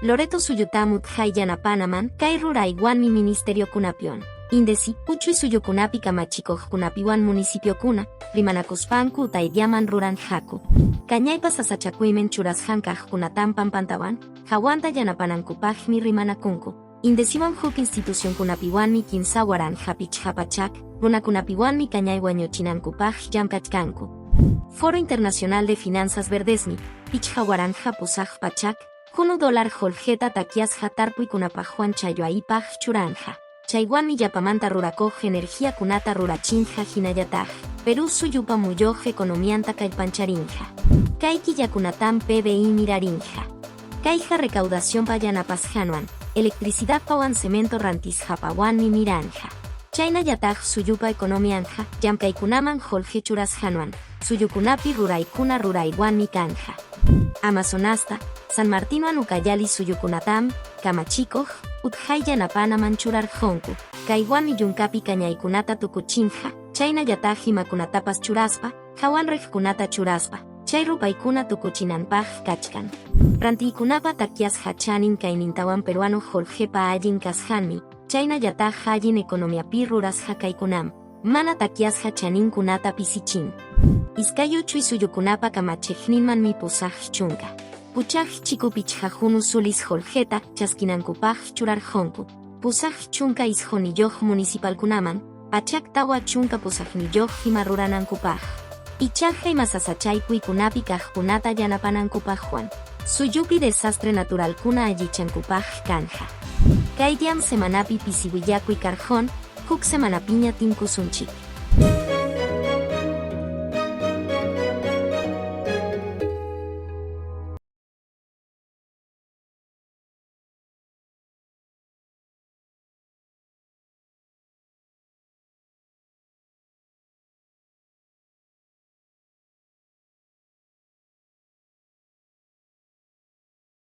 Loreto suyutamut hayanapanaman, kay ruraywanmi ministerio kunapion. Indesi, uchuy suyukunapi kamachikuqkunapiwan municipio kuna, rimanakuspanku utaydiaman ruran haku. Kañaypas asachakuymen churashankaqkunatam pampantawan, hawanta yanapanankupaqmi rimanakunku. Indesiwan huk institución kunapiwanmi kinsawaran hapichhapachak, runakunapiwanmi kañay wañuchinankupaq llamkachkanku. Foro Internacional de Finanzas Verdesmi, pichhawaran hapusaq pachak, $1 holgeta takias hatarpuy kunapaqwan chayoaypaq churanja. Chaywanmi yapamanta rurakoj energía kunata rurachinja hinayataq, Perú suyupa muyoj economianta kallpancharinja. Kayki yakunatam PBI mirarinja. Kayja recaudación payanapasjanuan, electricidad pawan cemento rantisjapawanmi miranja. Chayna yataq suyupa economianja, llamkaykunaman holge churasjanuan, suyukunapi ruraykuna ruraywanmi kanja. Amazonasta, San Martínuan ukayali suyukunatam, kamachikoj, utjay yanapanaman churarjonku, kaywanmi yunkapi kañaykunata tukuchinja, chayna yataq imakunatapas churaspa, hawan rejkunata churaspa, chay rupaykuna tukuchinanpaq kachkan. Rantiykunapa takias hachanin kaynintawan peruano Jorgepa allin kasjanmi, chayna yataq allin economiapi rurasja kaykunam, mana takias hachaninkunata pisichin. Iskayuchuy suyukunapa kamachejninmanmi pusaj chunka. Puchaj chikupichjajunu sulis Jorgeta chaskinankupaj churarjonku. Pusaj chunka isjoniyoj municipalkunaman, pachak tawa chunka pusajniyoj himaruranankupaj. Ichaja imasasachaypuy kunapi kajkunata yanapanankupajwan. Suyupi desastre natural kuna allichankupaj kanja. Kaydiam semanapi pisiwillakuy karjon, huk semanapiña tinkusunchik.